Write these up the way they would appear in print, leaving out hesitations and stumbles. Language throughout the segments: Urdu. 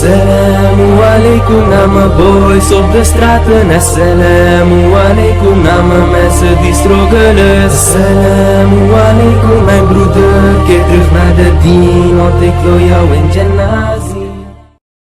Assalamualaikum, nama boy sob de straat. Assalamualaikum, nama mensen die struggelen. Assalamualaikum, mijn broeder, keer terug naar de dien, want ik wil jou in Jannah zien.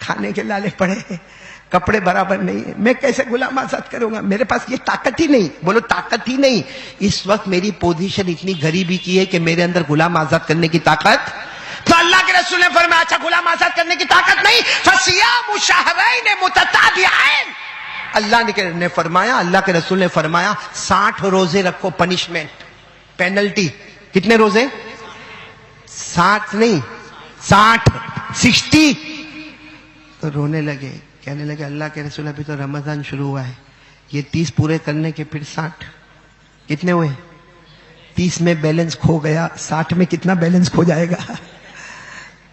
کھانے کے لالے پڑے ہیں, کپڑے برابر نہیں ہے, میں کیسے غلام آزاد کروں گا؟ میرے پاس یہ طاقت ہی نہیں. بولو طاقت ہی نہیں. اس وقت میری پوزیشن اتنی غریبی کی ہے کہ میرے اندر غلام آزاد کرنے کی طاقت. تو اللہ کے رسول نے فرمایا اچھا غلام آزاد کرنے کی طاقت نہیں, فصیام شہرین متتابعین. اللہ نے فرمایا, اللہ کے رسول نے فرمایا 60 روزے رکھو, پنشمنٹ, پینلٹی. کتنے روزے؟ 60 نہیں, 60. تو رونے لگے, کہنے لگے اللہ کے رسول ابھی تو رمضان شروع ہوا ہے, یہ 30 پورے کرنے کے پھر 60. کتنے ہوئے؟ 30 میں بیلنس کھو گیا, 60 میں کتنا بیلنس کھو جائے گا؟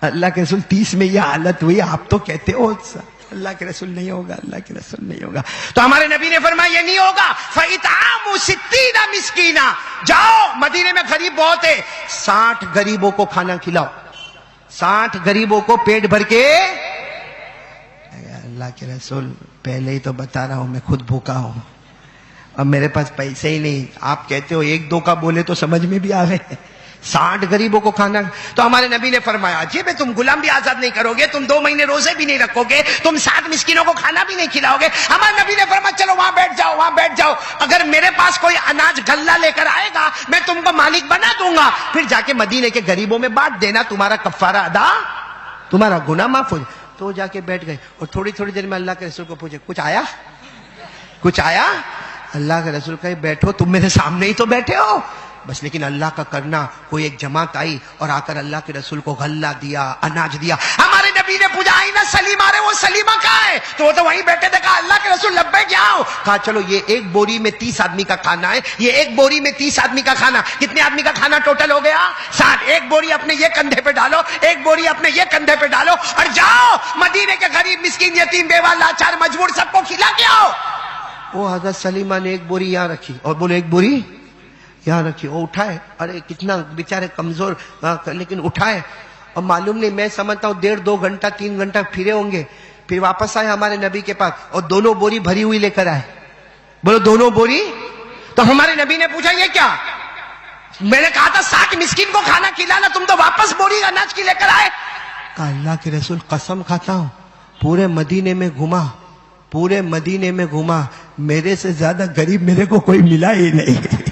اللہ کے رسول 30 میں یہ حالت ہوئی, آپ تو کہتے ہو اللہ کے رسول نہیں ہوگا, اللہ کے رسول نہیں ہوگا. تو ہمارے نبی نے فرمایا یہ نہیں ہوگا. فَإِطْعَامُ 60 مسکینہ, جاؤ مدینے میں غریب بہت ہے, 60 غریبوں کو کھانا کھلاؤ, 60 غریبوں کو پیٹ بھر کے. اللہ کے رسول پہلے ہی تو بتا رہا ہوں میں خود بھوکا ہوں, اب میرے پاس پیسے ہی نہیں. آپ کہتے ہو 1-2 کا بولے تو سمجھ میں بھی آ گئے, 60 غریبوں کو کھانا. تو ہمارے نبی نے فرمایا عجیب ہے, تم غلام بھی آزاد نہیں کرو گے, تم 2 مہینے روزے بھی نہیں رکھو گے, تم 60 مسکینوں کو کھانا بھی نہیں کھلاؤ گے. ہمارے نبی نے فرمایا چلو وہاں بیٹھ جاؤ, وہاں بیٹھ جاؤ, اگر میرے پاس کوئی اناج غلہ لے کر آئے گا میں تم کو مالک بنا دوں گا, پھر جا کے مدینے کے غریبوں میں بانٹ دینا, تمہارا کفارہ ادا, تمہارا گناہ معاف ہو جائے. تو جا کے بیٹھ گئے, اور تھوڑی دیر میں اللہ کے رسول کو پوچھے کچھ آیا, کچھ آیا؟ اللہ کے رسول کہے بیٹھو, تم میرے سامنے ہی تو بیٹھے ہو بس. لیکن اللہ کا کرنا, کوئی ایک جماعت آئی اور آ کر اللہ کے رسول کو غلہ دیا, اناج دیا. ہمارے نبی نے پوچھا آئی نا سلیمہ, ارے وہ سلیمہ کہاں ہے؟ تو وہ تو وہیں بیٹھے تھے. کہا اللہ کے رسول لبیک آؤ. کہا چلو یہ ایک بوری میں 30 آدمی کا کھانا ہے, یہ ایک بوری میں 30 آدمی کا کھانا. کتنے آدمی کا کھانا ٹوٹل ہو گیا؟ 60. ایک بوری اپنے یہ کندھے پہ ڈالو, ایک بوری اپنے یہ کندھے پہ ڈالو, اور جاؤ مدینے کے غریب مسکین یتیم بیوہ لاچار مجبور سب کو کھلا کے آؤ. وہ حضرت سلیمہ نے ایک بوری یہاں رکھی, اور بولے ایک بوری یہاں رکھی. وہ اٹھائے, ارے کتنا بیچارے کمزور, لیکن اٹھائے, اور معلوم نہیں, میں سمجھتا ہوں 1.5-2 گھنٹہ 3 گھنٹہ پھرے ہوں گے. پھر واپس آئے ہمارے نبی کے پاس, اور دونوں بوری بھری ہوئی لے کر آئے. بولو دونوں بوری. تو ہمارے نبی نے پوچھا یہ کیا؟ میں نے کہا تھا 60 مسکین کو کھانا کھلانا, تم تو واپس بوری اناج کی لے کر آئے. کہا اللہ کے رسول قسم کھاتا ہوں پورے مدینے میں گھما, پورے مدینے میں گھما, میرے سے زیادہ غریب میرے کو کوئی ملا ہی نہیں.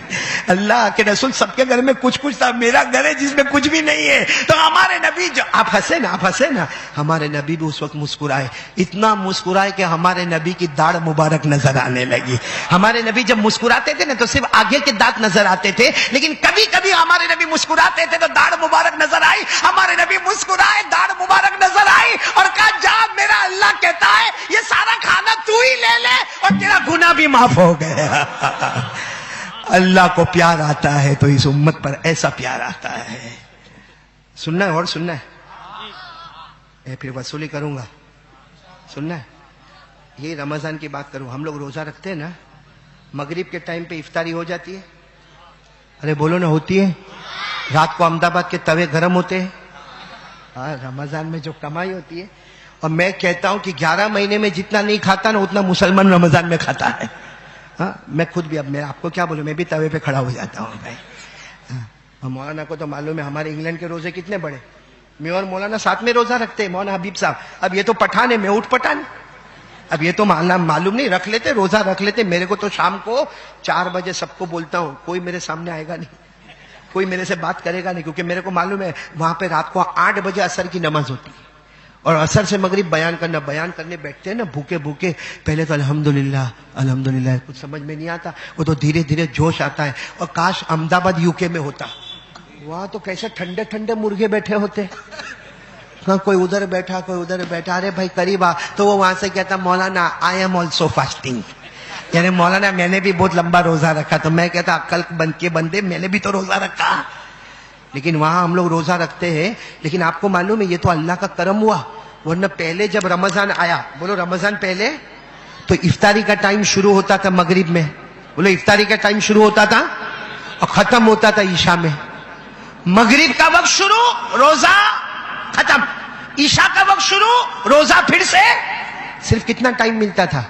اللہ کے رسول سب کے گھر میں کچھ تھا, میرا گھر ہے جس میں کچھ بھی نہیں ہے. تو ہمارے نبی جو, آپ ہنسے نا, آپ ہنسے نا, ہمارے نبی بھی اس وقت مسکرائے, اتنا مسکرائے کہ ہمارے نبی کی داڑھ مبارک نظر آنے لگی. ہمارے نبی جب مسکراتے تھے نا تو صرف آگے کے دانت نظر آتے تھے, لیکن کبھی کبھی ہمارے نبی مسکراتے تھے تو داڑھ مبارک نظر آئی. ہمارے نبی مسکرائے, داڑھ مبارک نظر آئی, اور کہا جا میرا اللہ کہتا ہے یہ سارا کھانا تو ہی لے لے اور تیرا گناہ بھی معاف ہو گیا. اللہ کو پیار آتا ہے تو اس امت پر ایسا پیار آتا ہے. سننا ہے اور سننا ہے, پھر وصولی کروں گا. سننا ہے, یہ رمضان کی بات کروں. ہم لوگ روزہ رکھتے ہیں نا, مغرب کے ٹائم پہ افطاری ہو جاتی ہے. ارے بولو نا, ہوتی ہے. رات کو احمد آباد کے توے گرم ہوتے ہیں. ہاں, رمضان میں جو کمائی ہوتی ہے. اور میں کہتا ہوں کہ 11 مہینے میں جتنا نہیں کھاتا نا اتنا مسلمان رمضان میں کھاتا ہے. ہاں, میں خود بھی, اب میں آپ کو کیا بولوں, میں بھی توے پہ کھڑا ہو جاتا ہوں بھائی. مولانا کو تو معلوم ہے ہمارے انگلینڈ کے روزے کتنے بڑے. میں اور مولانا ساتھ میں روزہ رکھتے ہیں, مولانا حبیب صاحب. اب یہ تو پٹھان ہے, میں اٹھ پٹھان. اب یہ تو معلوم نہیں, رکھ لیتے, روزہ رکھ لیتے. میرے کو تو شام کو 4 بجے سب کو بولتا ہوں, کوئی میرے سامنے آئے گا نہیں, کوئی میرے سے بات کرے گا نہیں, کیونکہ میرے کو معلوم ہے وہاں پہ رات کو 8 بجے عصر کی نماز ہوتی ہے, اور عصر سے مغرب بیان کرنے بیٹھتے ہیں نا بھوکے بھوکے. پہلے تو الحمدللہ کچھ سمجھ میں نہیں آتا, وہ تو دھیرے دھیرے جوش آتا ہے. اور کاش احمد آباد UK میں ہوتا, وہاں تو کیسے ٹھنڈے ٹھنڈے مرغے بیٹھے ہوتے. کوئی ادھر بیٹھا, کوئی ادھر بیٹھا. ارے بھائی قریب آ, تو وہ وہاں سے کہتا مولانا آئی ایم آلسو فاسٹنگ. یعنی مولانا میں نے بھی بہت لمبا روزہ رکھا. تو میں کہتا عقل بند کے بندے, میں نے بھی تو روزہ رکھا. لیکن وہاں ہم لوگ روزہ رکھتے ہیں. لیکن آپ کو معلوم ہے یہ تو اللہ کا کرم ہوا, ورنہ پہلے جب رمضان آیا, بولو رمضان پہلے, تو افطاری کا ٹائم شروع ہوتا تھا مغرب میں. بولو افطاری کا ٹائم شروع ہوتا تھا اور ختم ہوتا تھا عشاء میں. مغرب کا وقت شروع, روزہ ختم. عشاء کا وقت شروع, روزہ پھر سے. صرف کتنا ٹائم ملتا تھا؟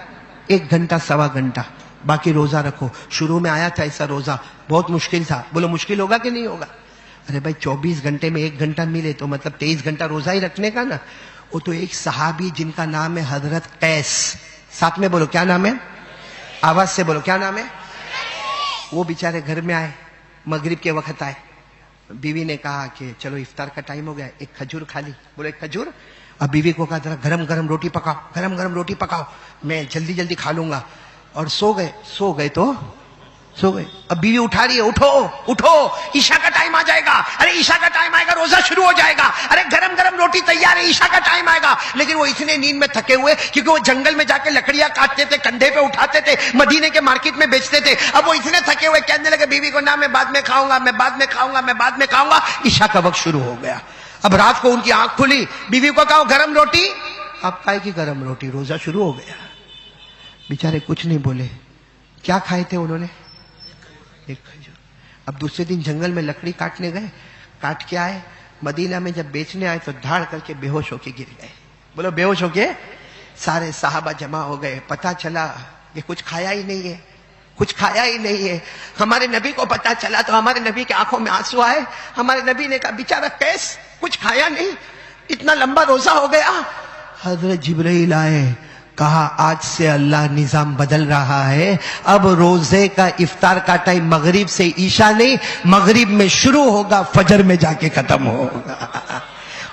1 گھنٹہ 1.25 گھنٹہ. باقی روزہ رکھو. شروع میں آیا تھا ایسا روزہ, بہت مشکل تھا. بولو مشکل ہوگا کہ نہیں ہوگا؟ ارے بھائی 24 گھنٹے میں 1 گھنٹہ ملے تو مطلب 23 گھنٹہ روزہ ہی رکھنے کا نا. وہ تو ایک صحابی جن کا نام ہے حضرت قیس. ساتھ میں بولو کیا نام ہے, آواز سے بولو کیا نام ہے. وہ بیچارے گھر میں آئے, مغرب کے وقت آئے. بیوی نے کہا کہ چلو افطار کا ٹائم ہو گیا, ایک کھجور کھا لی. بولو ایک کھجور. اب بیوی کو کہا ذرا گرم گرم روٹی پکاؤ, گرم گرم روٹی پکاؤ, میں جلدی جلدی کھا لوں گا. اور سو گئے تو سو گئے. اب بیوی اٹھا رہی ہے, اٹھو اٹھو, عشاء کا ٹائم آ جائے گا. ارے عشاء کا ٹائم آئے گا, روزہ شروع ہو جائے گا. ارے گرم گرم روٹی تیار ہے, عشاء کا ٹائم آئے گا. لیکن وہ اتنے نیند میں تھکے ہوئے, کیونکہ وہ جنگل میں جا کے لکڑیاں کاٹتے تھے, کندھے پہ اٹھاتے تھے, مدینے کے مارکیٹ میں بیچتے تھے. اب وہ اتنے تھکے ہوئے کہنے لگے بیوی کو, نہ میں بعد میں کھاؤں گا, میں بعد میں کھاؤں گا, میں بعد میں کھاؤں گا. عشاء کا وقت شروع ہو گیا. اب رات کو ان کی آنکھ کھلی, بیوی کو کہا گرم روٹی. اب کہا کہ گرم روٹی, روزہ شروع ہو گیا. بیچارے کچھ نہیں بولے. کیا کھائے تھے انہوں نے, ایک کھجور. اب دوسرے دن جنگل میں لکڑی کاٹنے گئے, کاٹ کے آئے, مدینہ میں جب بیچنے آئے تو دھاڑ کر کے بے ہوش ہو کے گر گئے. بولو بے ہوش ہو کے. سارے صحابہ جمع ہو گئے, پتا چلا کہ کچھ کھایا ہی نہیں ہے, کچھ کھایا ہی نہیں ہے. ہمارے نبی کو پتا چلا تو ہمارے نبی کی آنکھوں میں آنسو آئے. ہمارے نبی نے کہا بیچارہ قیس کچھ کھایا نہیں, اتنا لمبا روزہ ہو گیا. حضرت جبرائیل آئے, کہا آج سے اللہ نظام بدل رہا ہے. اب روزے کا افطار کا ٹائم مغرب سے عشاء نہیں, مغرب میں شروع ہوگا, فجر میں جا کے ختم ہوگا.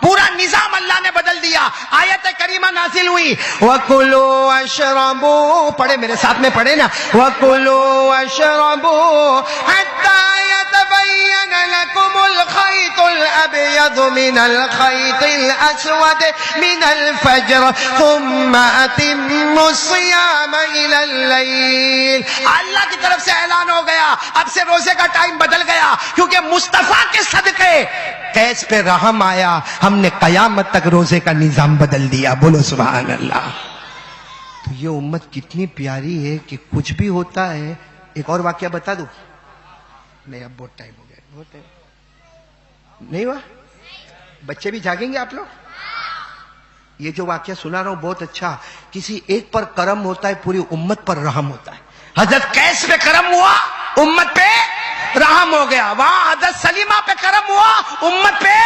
پورا نظام اللہ نے بدل دیا. آیت کریمہ نازل ہوئی, وَكُلُوا وَاشْرَبُوا, پڑھے میرے ساتھ میں, پڑھے نا, وَكُلُوا وَاشْرَبُوا حَتَّى يَتَبَيَّنَ لَكُمُ الْخَيْطُ الْأَبْيَضُ مِنَ الْخَيْطِ الْأَسْوَدِ مِنَ الْفَجْرِ ثُمَّ أَتِمُّوا الصِّيَامَ إِلَى اللَّيْلِ. اللہ کی طرف سے اعلان ہو گیا, اب سے روزے کا ٹائم بدل گیا, کیونکہ مصطفیٰ کے صدقے قیس پہ رحم آیا. ہم نے قیامت تک روزے کا نظام بدل دیا. بولو سبحان اللہ. تو یہ امت کتنی پیاری ہے کہ کچھ بھی ہوتا ہے. ایک اور واقعہ بتا دوں, نہیں اب بہت ٹائم ہو گیا, بہت ٹائم نہیں ہوا. بچے بھی جاگیں گے آپ لوگ. یہ جو واقعہ سنا رہا ہوں بہت اچھا. کسی ایک پر کرم ہوتا ہے, پوری امت پر رحم ہوتا ہے. حضرت قیس پہ کرم ہوا, امت پہ رحم ہو گیا. وہاں حضرت سلیمہ پہ کرم ہوا, امت پہ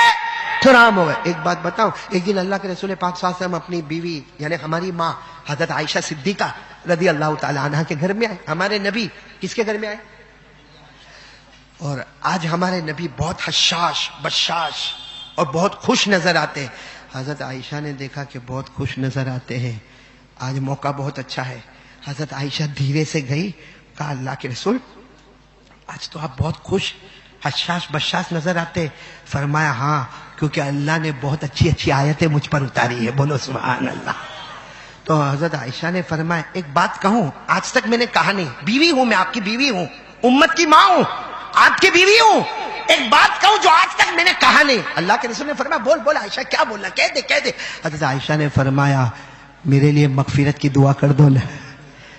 رحم ہو گیا. ایک بات بتاؤ, ایک دن اللہ کے رسول پاک صلی اللہ علیہ وسلم اپنی بیوی یعنی ہماری ماں حضرت عائشہ صدیقہ رضی اللہ تعالی عنہا کے گھر میں آئے. ہمارے نبی کس کے گھر میں آئے؟ اور آج ہمارے نبی بہت حشاش بشاش اور بہت خوش نظر آتے ہیں. حضرت عائشہ نے دیکھا کہ بہت خوش نظر آتے ہیں, آج موقع بہت اچھا ہے. حضرت عائشہ دھیرے سے گئی, کہا اللہ کے رسول آج تو آپ بہت خوش حشاش بشاش نظر آتے. فرمایا ہاں, کیونکہ اللہ نے بہت اچھی اچھی آیتیں مجھ پر اتاری ہے. بولو سبحان اللہ. تو حضرت عائشہ نے فرمایا ایک بات کہوں, آج تک میں نے کہا نہیں, بیوی ہوں میں, آپ کی بیوی ہوں, امت کی ماں ہوں, آپ کی بیوی ہوں, ایک بات کہوں جو آج تک میں نے کہا نہیں. اللہ کے رسول نے فرمایا بول بول عائشہ, کیا بولنا, کہہ دے کہہ دے. حضرت عائشہ نے فرمایا میرے لیے مغفرت کی دعا کر دو نا,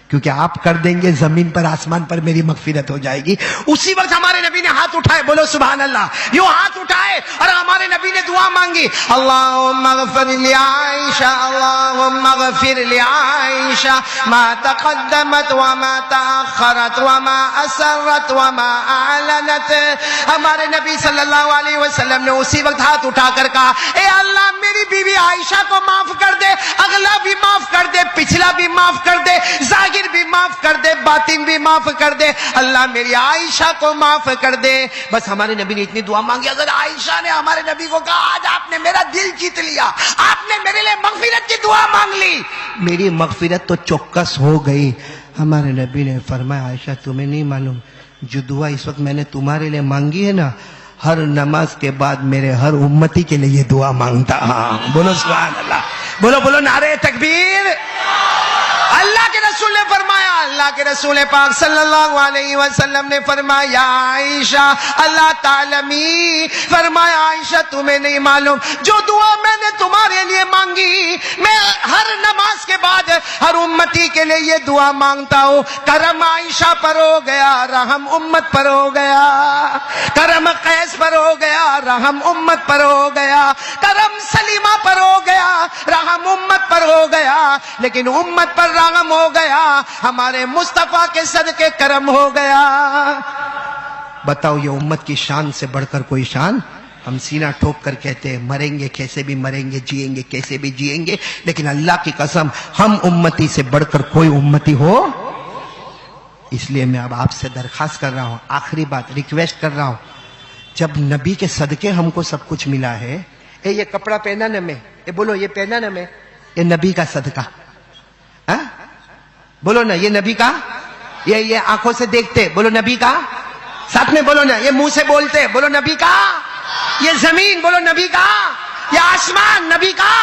کیونکہ آپ کر دیں گے زمین پر آسمان پر میری مغفرت ہو جائے گی. اسی وقت ہمارے نبی نے ہاتھ اٹھائے, بولو سبحان اللہ, یوں ہاتھ اٹھائے اور ہمارے نبی نے دعا مانگی, اللہم اغفر لعائشہ, اللہم اغفر لعائشہ ما تقدمت وما تاخرت وما اسرت وما اعلنت. ہمارے نبی صلی اللہ علیہ وسلم نے اسی وقت ہاتھ اٹھا کر کہا اے اللہ میری بیوی عائشہ کو معاف کر دے, اگلا بھی معاف کر دے, پچھلا بھی معاف کر دے, ظاہر بھی معاف کر دے, باطن بھی معاف کر دے, اللہ میری عائشہ کو معاف کر دے. بس ہمارے نبی نے اتنی دعا مانگی. اگر عائشہ نے ہمارے نبی کو کہا آج آپ نے میرا دل جیت لیا, آپ نے میرے لیے مغفرت کی دعا مانگ لی, میری مغفرت تو چوکس ہو گئی. ہمارے نبی نے فرمایا عائشہ تمہیں نہیں معلوم, جو دعا اس وقت میں نے تمہارے لیے مانگی ہے نا, ہر نماز کے بعد میرے ہر امتی کے لیے یہ دعا مانگتا. بولو سبحان اللہ, بولو بولو نعرہ تکبیر. اللہ کے رسول نے فرمایا, اللہ کے رسول پاک صلی اللہ علیہ وسلم نے فرمایا عائشہ اللہ تعالی, فرمایا عائشہ تمہیں نہیں معلوم جو دعا میں نے تمہارے لیے مانگی, میں ہر نماز کے بعد ہر امتی کے لیے یہ دعا مانگتا ہوں. کرم عائشہ پر ہو گیا, رحم امت پر ہو گیا. کرم قیس پر ہو گیا, رحم امت پر ہو گیا. کرم سلیمہ پر ہو گیا, رحم امت پر ہو گیا. لیکن امت پر رحم ہو گیا, ہمارے مصطفیٰ کے صدقے کرم ہو گیا. بتاؤ یہ امت کی شان سے بڑھ کر کوئی شان ہم سینہ ٹھوک کر کہتے ہیں مریں گے کیسے بھی مریں گے، جئیں گے کیسے بھی جئیں گے، لیکن اللہ کی قسم ہم امتی سے بڑھ کر کوئی امتی ہو. اس لیے میں اب آپ سے درخواست کر رہا ہوں، آخری بات ریکویسٹ کر رہا ہوں، جب نبی کے صدقے ہم کو سب کچھ ملا ہے، یہ کپڑا پہنا نا میں، بولو یہ پہنا نا میں، یہ نبی کا صدقہ، ہاں بولو نا یہ نبی کا، یہ آنکھوں سے دیکھتے بولو نبی کا، ساتھ میں بولو نا، یہ منہ سے بولتے بولو نبی کا، یہ زمین بولو نبی کا، یہ آسمان نبی کا،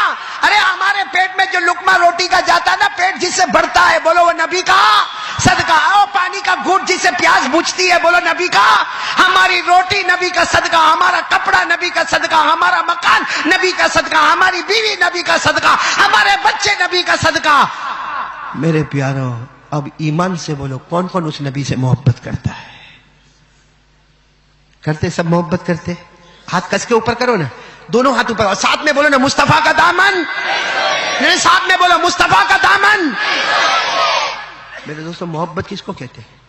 ارے ہمارے پیٹ میں جو لقمہ روٹی کا جاتا نا، پیٹ جس سے بڑھتا ہے بولو وہ نبی کا صدقہ، او پانی کا گھونٹ جس سے پیاس بجھتی ہے بولو نبی کا، ہماری روٹی نبی کا صدقہ، ہمارا کپڑا نبی کا صدقہ، ہمارا مکان نبی کا صدقہ، ہماری بیوی نبی کا صدقہ، ہمارے بچے نبی کا صدقہ. میرے پیارو اب ایمان سے بولو کون کون اس نبی سے محبت کرتا ہے؟ کرتے سب محبت کرتے؟ ہاتھ کس کے اوپر کرو نا، دونوں ہاتھ اوپر، اور ساتھ میں بولو نا مصطفیٰ کا دامن، میرے ساتھ میں بولو مصطفیٰ کا دامن. میرے دوستوں محبت کس کو کہتے ہیں؟